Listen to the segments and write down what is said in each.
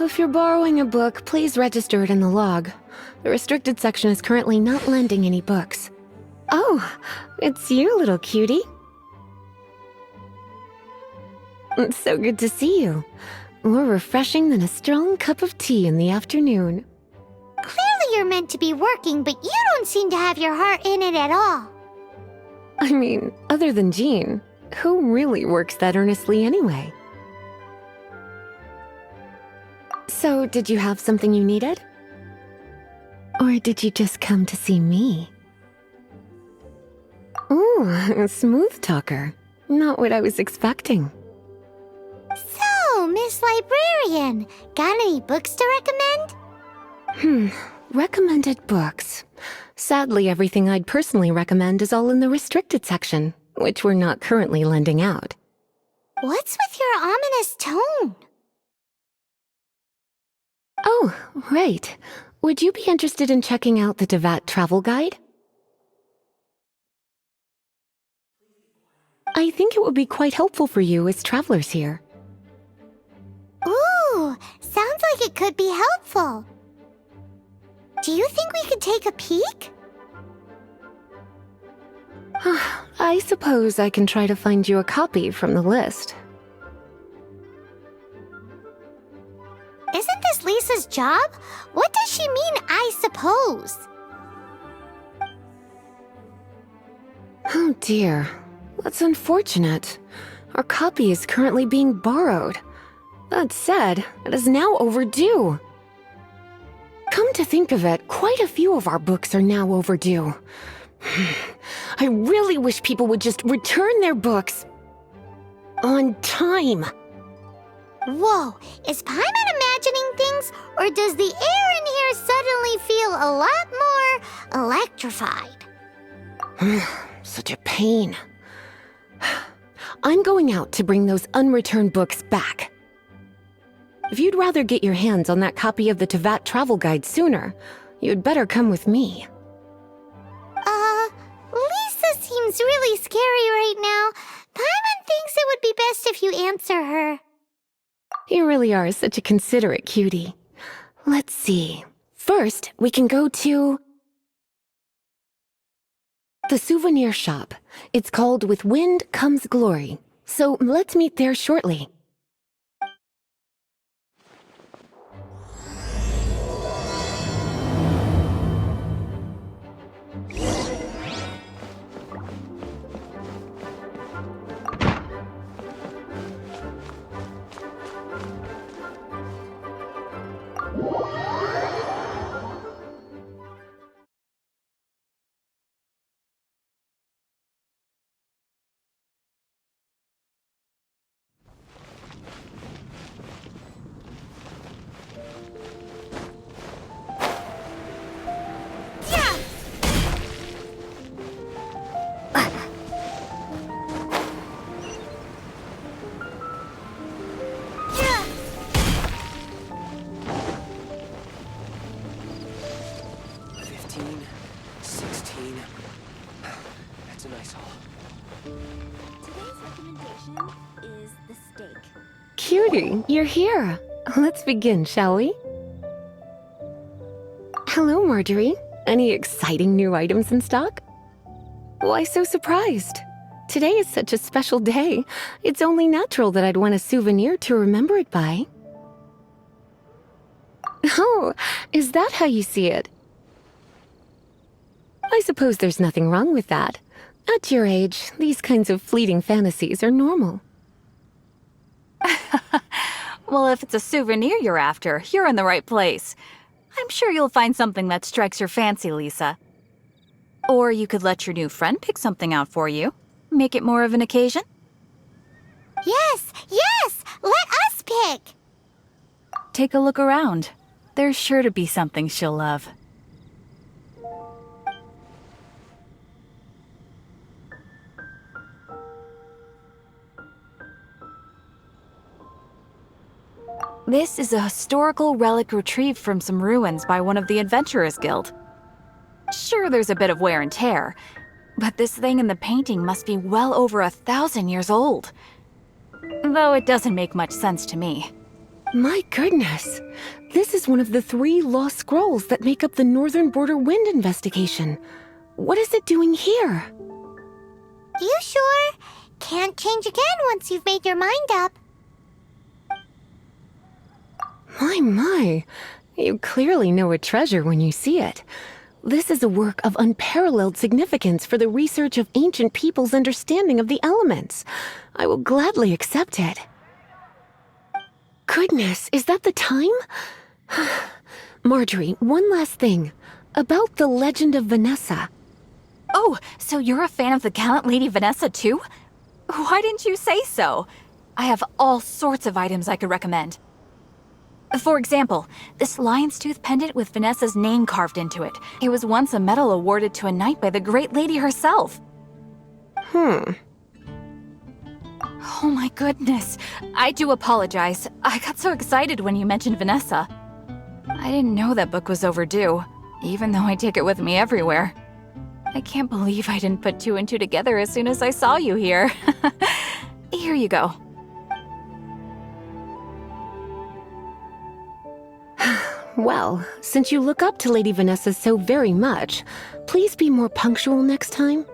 if you're borrowing a book, please register it in the log. The restricted section is currently not lending any books. Oh, it's you, little cutie. It's so good to see you. More refreshing than a strong cup of tea in the afternoon. Clearly you're meant to be working, but you don't seem to have your heart in it at all. I mean, other than Jean, who really works that earnestly anyway? So, did you have something you needed? Or did you just come to see me? Ooh, a smooth talker. Not what I was expecting. So, Miss Librarian, got any books to recommend? Recommended books. Sadly, everything I'd personally recommend is all in the restricted section, which we're not currently lending out. What's with your ominous tone? Oh, right. Would you be interested in checking out the Tevat travel guide? I think it would be quite helpful for you as travelers here. Ooh, sounds like it could be helpful. Do you think we could take a peek? I suppose I can try to find you a copy from the list. Isn't this Lisa's job? What does she mean, I suppose? Oh dear, that's unfortunate. Our copy is currently being borrowed. That said, it is now overdue. Come to think of it, quite a few of our books are now overdue. I really wish people would just return their books on time. Whoa, is Paimon imagining things, or does the air in here suddenly feel a lot more electrified? Such a pain. I'm going out to bring those unreturned books back. If you'd rather get your hands on that copy of the Tevat travel guide sooner, you'd better come with me. Lisa seems really scary right now. Paimon thinks it would be best if you answer her. You really are such a considerate cutie. Let's see. First, we can go to the souvenir shop. It's called With Wind Comes Glory. So let's meet there shortly. That's a nice haul. Today's recommendation is the steak. Cutie, you're here. Let's begin, shall we? Hello, Marjorie. Any exciting new items in stock? Why so surprised? Today is such a special day. It's only natural that I'd want a souvenir to remember it by. Oh, is that how you see it? I suppose there's nothing wrong with that. At your age, these kinds of fleeting fantasies are normal. Well, if it's a souvenir you're after, you're in the right place. I'm sure you'll find something that strikes your fancy, Lisa. Or you could let your new friend pick something out for you. Make it more of an occasion. Yes, yes! Let us pick! Take a look around. There's sure to be something she'll love. This is a historical relic retrieved from some ruins by one of the Adventurers Guild. Sure, there's a bit of wear and tear, but this thing in the painting must be well over 1,000 years old. Though it doesn't make much sense to me. My goodness. This is one of the 3 lost scrolls that make up the Northern Border Wind investigation. What is it doing here? You sure? Can't change again once you've made your mind up. My. You clearly know a treasure when you see it. This is a work of unparalleled significance for the research of ancient people's understanding of the elements. I will gladly accept it. Goodness, is that the time? Marjorie, one last thing. About the legend of Vanessa. Oh, so you're a fan of the gallant Lady Vanessa too? Why didn't you say so? I have all sorts of items I could recommend. For example, this lion's tooth pendant with Vanessa's name carved into it. It was once a medal awarded to a knight by the great lady herself. Oh my goodness. I do apologize. I got so excited when you mentioned Vanessa. I didn't know that book was overdue, even though I take it with me everywhere. I can't believe I didn't put 2 and 2 together as soon as I saw you here. Here you go. Well, since you look up to Lady Vanessa so very much, please be more punctual next time.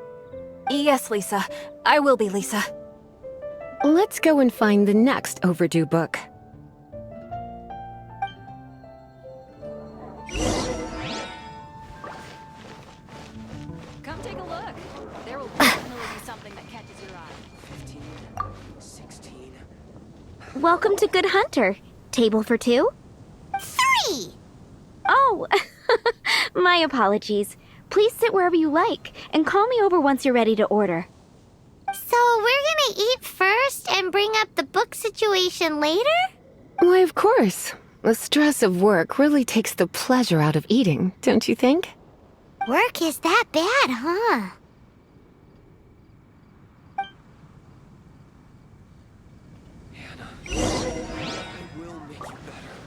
Yes, Lisa. I will be, Lisa. Let's go and find the next overdue book. Come take a look. There will definitely be something that catches your eye. 15, 16. Welcome to Good Hunter. Table for 2? 3! Oh, my apologies. Please sit wherever you like, and call me over once you're ready to order. So we're gonna eat first and bring up the book situation later? Why, of course. The stress of work really takes the pleasure out of eating, don't you think? Work is that bad, huh? Hannah, I will make you better.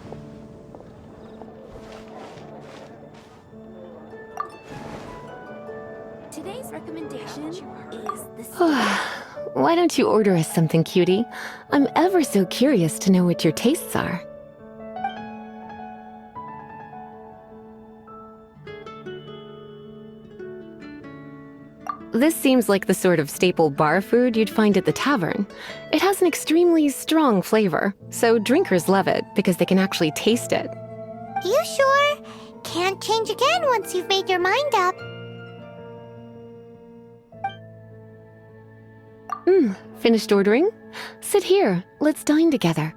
Today's recommendation is the steak. Why don't you order us something, cutie? I'm ever so curious to know what your tastes are. This seems like the sort of staple bar food you'd find at the tavern. It has an extremely strong flavor, so drinkers love it because they can actually taste it. You sure? Can't change again once you've made your mind up. Finished ordering? Sit here. Let's dine together.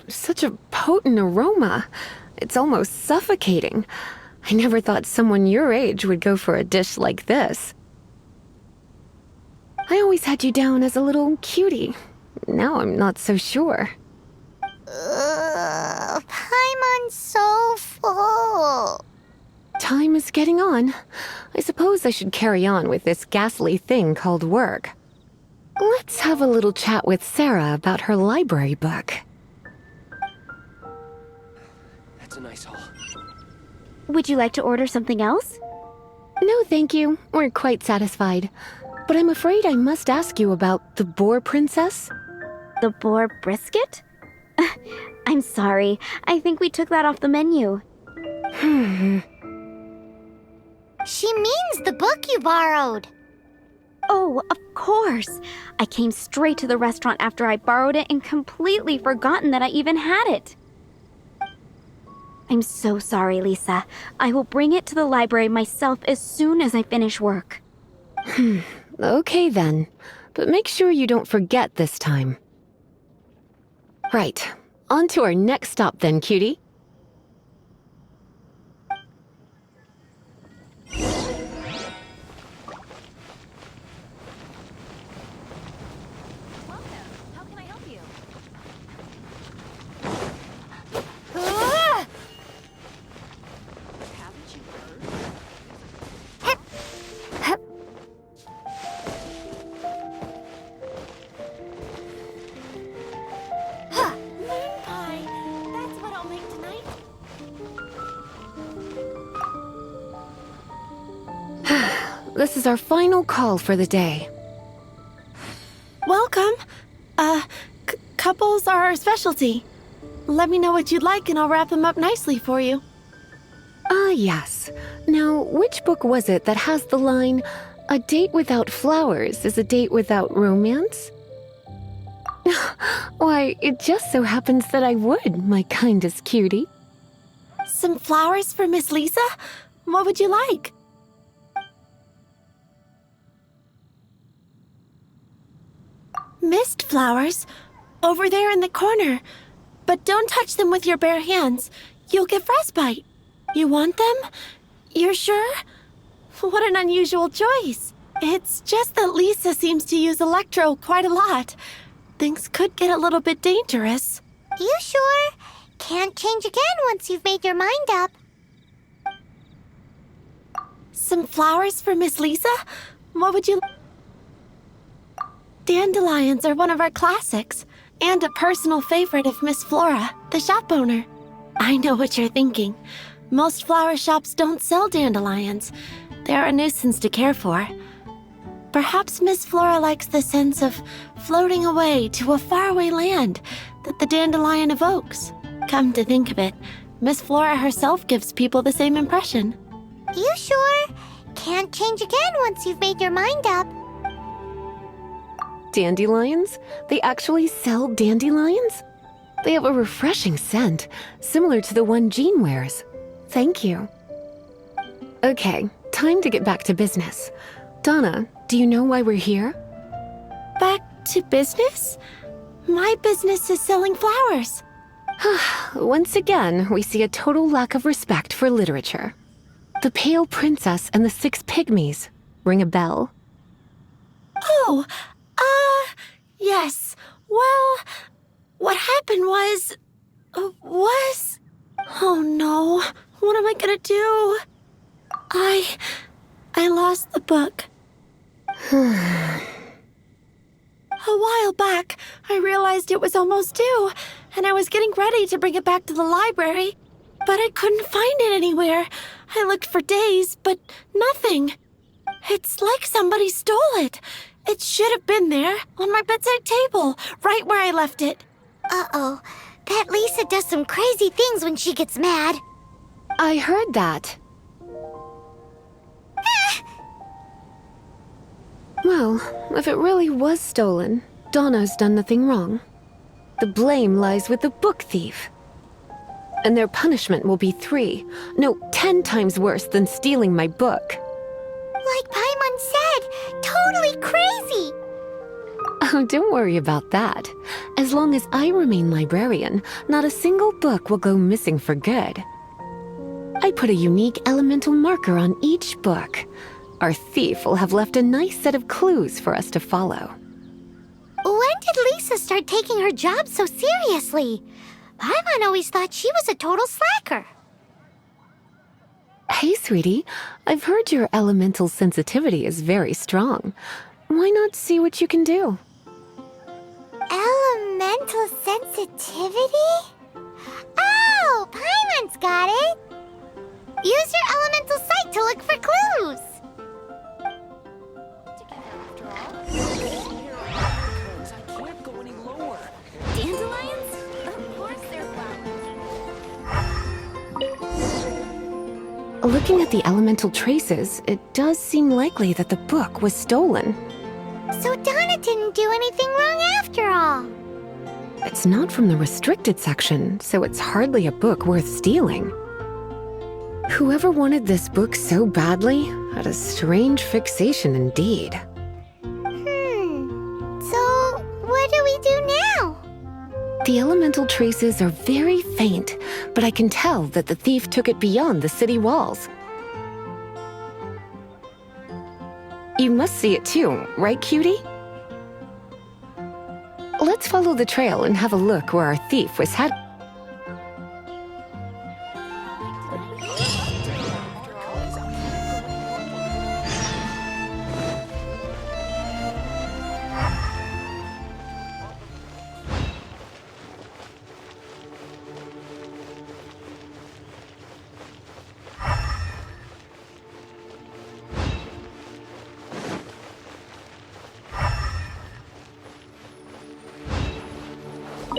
Such a potent aroma. It's almost suffocating. I never thought someone your age would go for a dish like this. I always had you down as a little cutie. Now I'm not so sure. Paimon's so full. Time is getting on. I suppose I should carry on with this ghastly thing called work. Let's have a little chat with Sarah about her library book. That's a nice haul. Would you like to order something else? No, thank you. We're quite satisfied. But I'm afraid I must ask you about the boar princess. The boar brisket? I'm sorry. I think we took that off the menu. She means the book you borrowed. Oh, of course. I came straight to the restaurant after I borrowed it and completely forgotten that I even had it. I'm so sorry, Lisa. I will bring it to the library myself as soon as I finish work. Okay then. But make sure you don't forget this time. Right. On to our next stop then, cutie. Welcome. How can I help you? Haven't you heard? Pie. That's what I'll make today. This is our final call for the day. Welcome. Couples are our specialty. Let me know what you'd like and I'll wrap them up nicely for you. Ah, yes. Now, which book was it that has the line, "A date without flowers is a date without romance"? Why, it just so happens that I would, my kindest cutie. Some flowers for Miss Lisa? What would you like? Mist flowers? Over there in the corner. But don't touch them with your bare hands. You'll get frostbite. You want them? You're sure? What an unusual choice. It's just that Lisa seems to use Electro quite a lot. Things could get a little bit dangerous. You sure? Can't change again once you've made your mind up. Some flowers for Miss Lisa? What would you... Dandelions are one of our classics, and a personal favorite of Miss Flora, the shop owner. I know what you're thinking. Most flower shops don't sell dandelions. They're a nuisance to care for. Perhaps Miss Flora likes the sense of floating away to a faraway land that the dandelion evokes. Come to think of it, Miss Flora herself gives people the same impression. You sure? Can't change again once you've made your mind up. Dandelions? They actually sell dandelions? They have a refreshing scent, similar to the one Jean wears. Thank you. Okay, time to get back to business. Donna, do you know why we're here? Back to business? My business is selling flowers. Once again, we see a total lack of respect for literature. The Pale Princess and the Six Pygmies. Ring a bell? Oh, yes. Well, what happened was... Oh no, what am I gonna do? I lost the book. A while back, I realized it was almost due, and I was getting ready to bring it back to the library, but I couldn't find it anywhere. I looked for days, but nothing. It's like somebody stole it. It should have been there, on my bedside table, right where I left it. Uh-oh. That Lisa does some crazy things when she gets mad. I heard that. Well, if it really was stolen, Donna's done nothing wrong. The blame lies with the book thief. And their punishment will be 10 times worse than stealing my book. Like Paimon said, totally crazy. Oh, don't worry about that. As long as I remain librarian, not a single book will go missing for good. I put a unique elemental marker on each book. Our thief will have left a nice set of clues for us to follow. When did Lisa start taking her job so seriously? Paimon always thought she was a total slacker. Hey, sweetie, I've heard your elemental sensitivity is very strong. Why not see what you can do? Elemental sensitivity? Oh, Paimon's got it. Use your elemental sight to look for clues. I can't go any lower. Dandelions? Of course they're flowers. Looking at the elemental traces, it does seem likely that the book was stolen. So Donna didn't do anything wrong after all. It's not from the restricted section, so it's hardly a book worth stealing. Whoever wanted this book so badly had a strange fixation indeed. So what do we do now? The elemental traces are very faint, but I can tell that the thief took it beyond the city walls. You must see it too, right, cutie? Let's follow the trail and have a look where our thief was headed.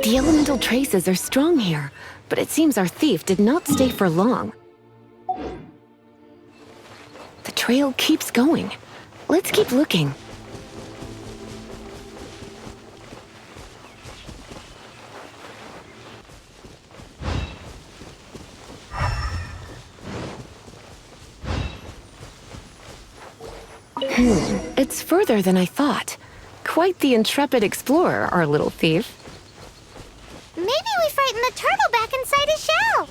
The elemental traces are strong here, but it seems our thief did not stay for long. The trail keeps going. Let's keep looking. It's further than I thought. Quite the intrepid explorer, our little thief. Maybe we frightened the turtle back inside his shell.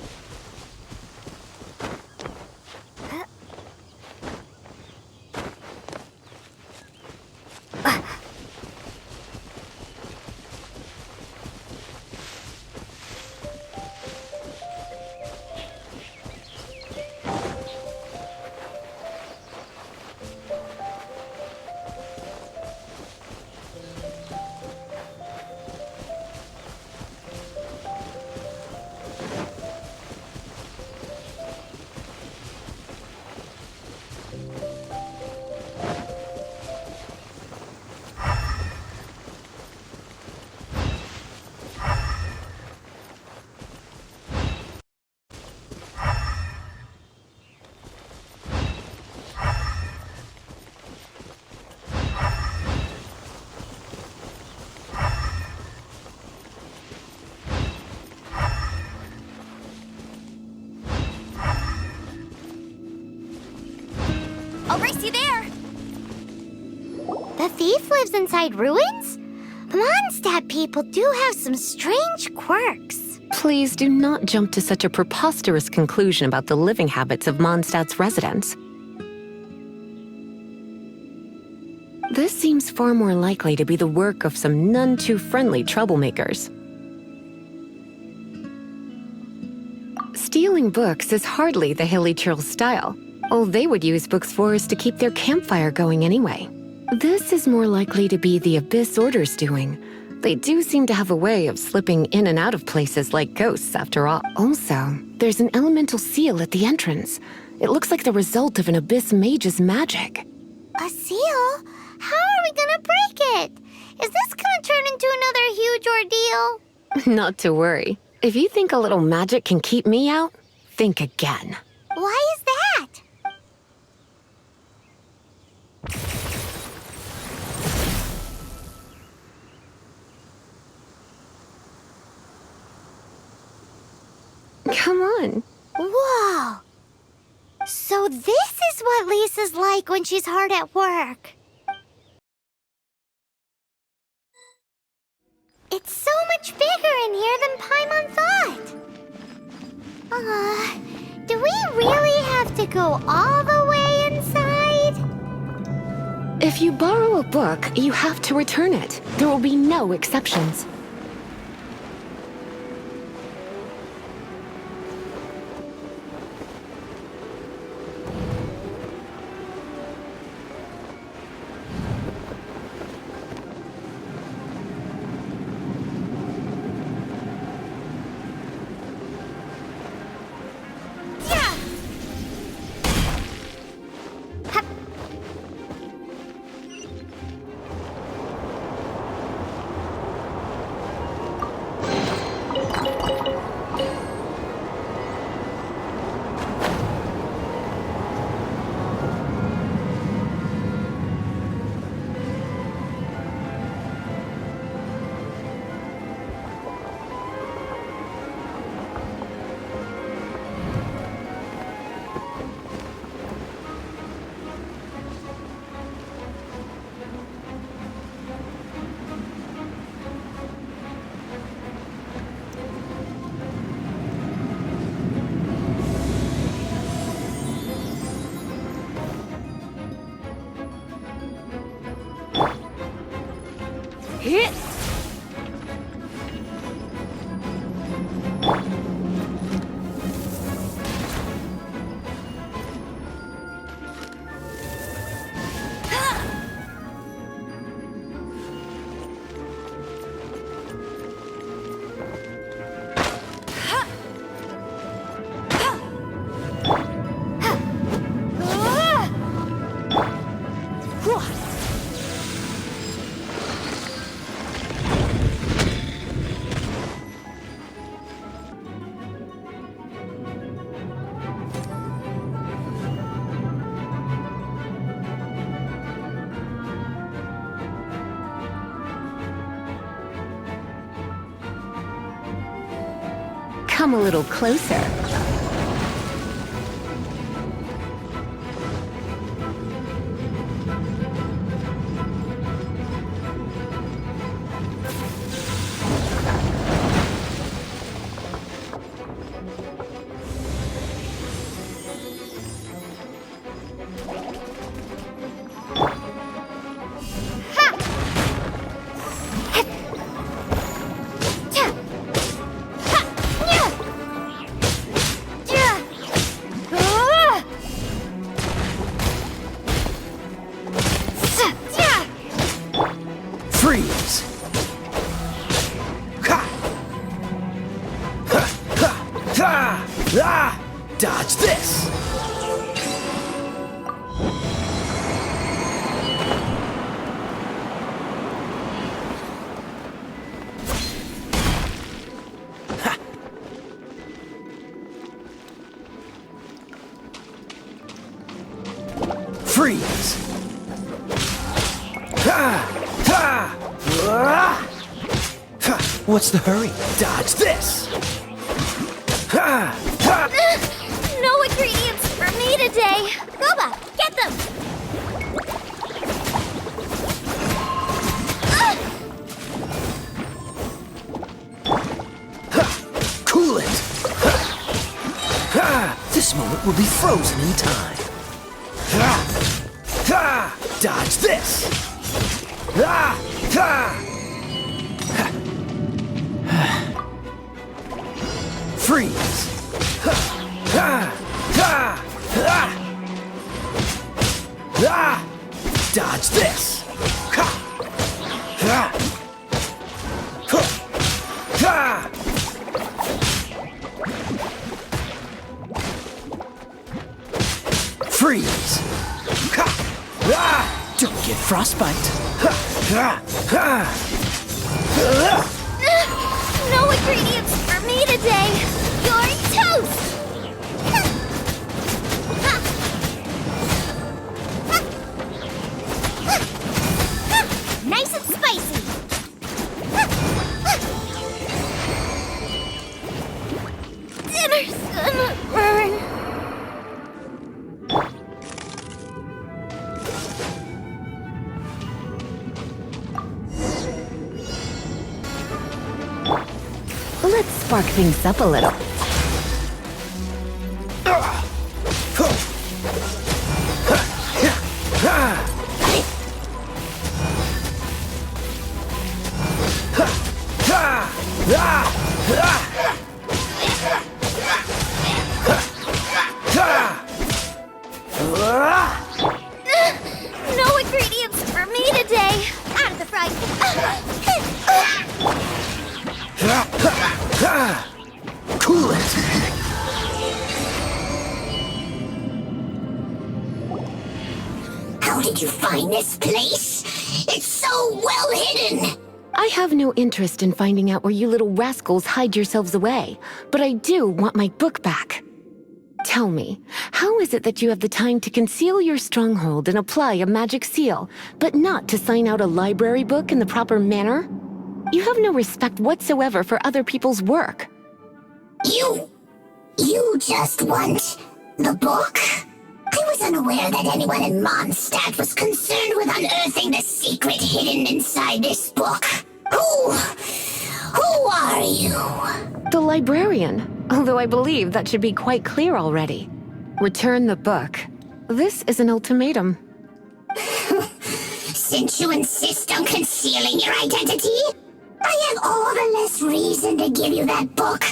I'll race you there! The thief lives inside ruins? Mondstadt people do have some strange quirks. Please do not jump to such a preposterous conclusion about the living habits of Mondstadt's residents. This seems far more likely to be the work of some none too friendly troublemakers. Stealing books is hardly the Hilly Churl's style. All they would use books for is to keep their campfire going anyway. This is more likely to be the Abyss Order's doing. They do seem to have a way of slipping in and out of places like ghosts, after all. Also, there's an elemental seal at the entrance. It looks like the result of an Abyss mage's magic. A seal? How are we gonna break it? Is this gonna turn into another huge ordeal? Not to worry. If you think a little magic can keep me out, think again. Why is that? Come on. Whoa! So this is what Lisa's like when she's hard at work. It's so much bigger in here than Paimon thought. Do we really have to go all the way inside? If you borrow a book, you have to return it. There will be no exceptions. come a little closer. Freeze! Ha! Ha! Ha! Ha! Ah! Dodge this! Ha! Freeze! Ha! Ha! Ah! Ha! What's the hurry? Dodge this! Ha! Ha! No ingredients for me today. Goba, get them! Cool it! This moment will be frozen in time. Dodge this! Freeze! Dodge this! Freeze! Don't get frostbite! No ingredients for me today. You're toast! Nice and spicy. Dinner's gonna burn. Let's spark things up a little. No ingredients for me today. Out of the frying pan. Cool it! How did you find this place? It's so well hidden. I have no interest in finding out where you little rascals hide yourselves away, but I do want my book back. Tell me, how is it that you have the time to conceal your stronghold and apply a magic seal, but not to sign out a library book in the proper manner? You have no respect whatsoever for other people's work. You just want the book? I was unaware that anyone in Mondstadt was concerned with unearthing the secret hidden inside this book. Who are you? The librarian, although I believe that should be quite clear already. Return the book. This is an ultimatum. Since you insist on concealing your identity, I have all the less reason to give you that book.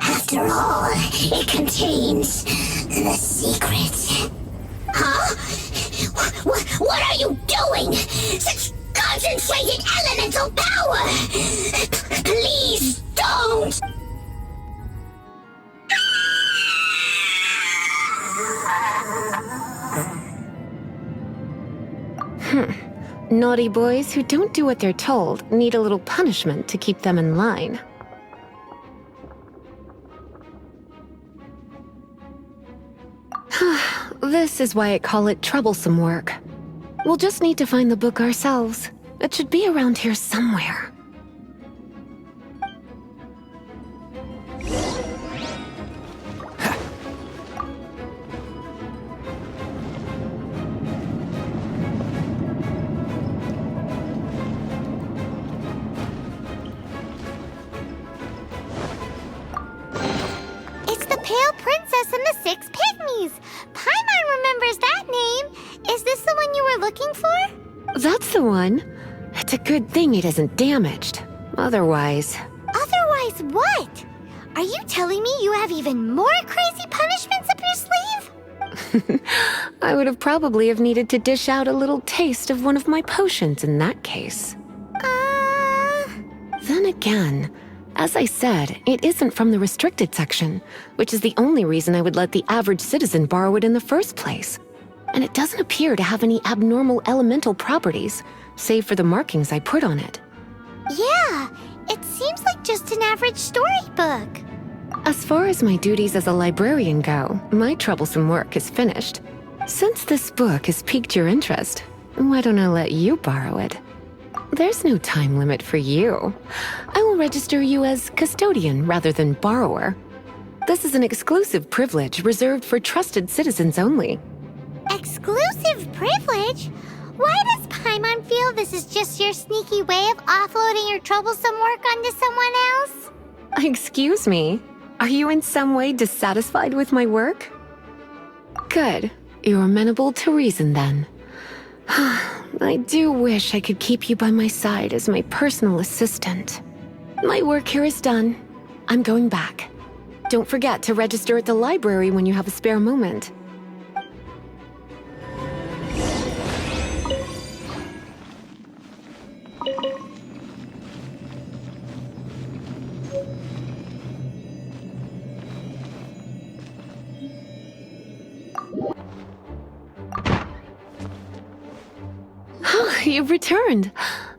After all, it contains the secret. Huh? What are you doing? Such concentrated elemental power! Please don't! Naughty boys who don't do what they're told need a little punishment to keep them in line. This is why I call it troublesome work. We'll just need to find the book ourselves. It should be around here somewhere. That's the one. It's a good thing it isn't damaged. Otherwise... Otherwise what? Are you telling me you have even more crazy punishments up your sleeve? I would have probably have needed to dish out a little taste of one of my potions in that case. Then again, as I said, it isn't from the restricted section, which is the only reason I would let the average citizen borrow it in the first place. And it doesn't appear to have any abnormal elemental properties, save for the markings I put on it. Yeah, it seems like just an average storybook. As far as my duties as a librarian go, my troublesome work is finished. Since this book has piqued your interest, why don't I let you borrow it? There's no time limit for you. I will register you as custodian rather than borrower. This is an exclusive privilege reserved for trusted citizens only. Exclusive privilege? Why does Paimon feel this is just your sneaky way of offloading your troublesome work onto someone else? Excuse me, are you in some way dissatisfied with my work? Good, you're amenable to reason then. I do wish I could keep you by my side as my personal assistant. My work here is done. I'm going back. Don't forget to register at the library when you have a spare moment. You've returned.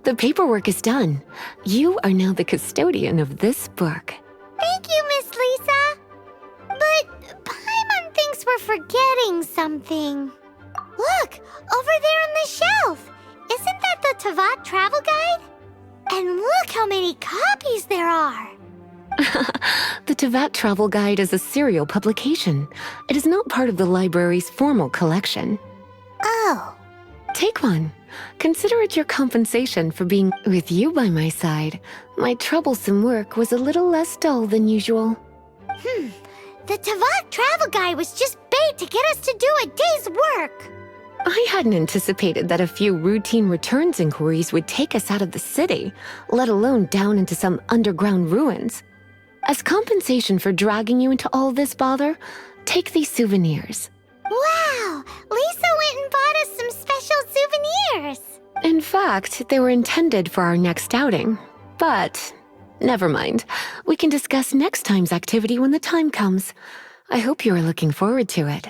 The paperwork is done. You are now the custodian of this book. Thank you, Miss Lisa. But Paimon thinks we're forgetting something. Look, over there on the shelf. Isn't that the Tavat travel guide? And look how many copies there are. The Tavat Travel Guide is a serial publication. It is not part of the library's formal collection. Oh. Take one. Consider it your compensation for being with you by my side. My troublesome work was a little less dull than usual. The Tavat travel guide was just bait to get us to do a day's work. I hadn't anticipated that a few routine returns inquiries would take us out of the city, let alone down into some underground ruins. As compensation for dragging you into all this bother, take these souvenirs. Wow! Lisa went and bought us some special souvenirs. In fact, they were intended for our next outing. But, never mind. We can discuss next time's activity when the time comes. I hope you are looking forward to it.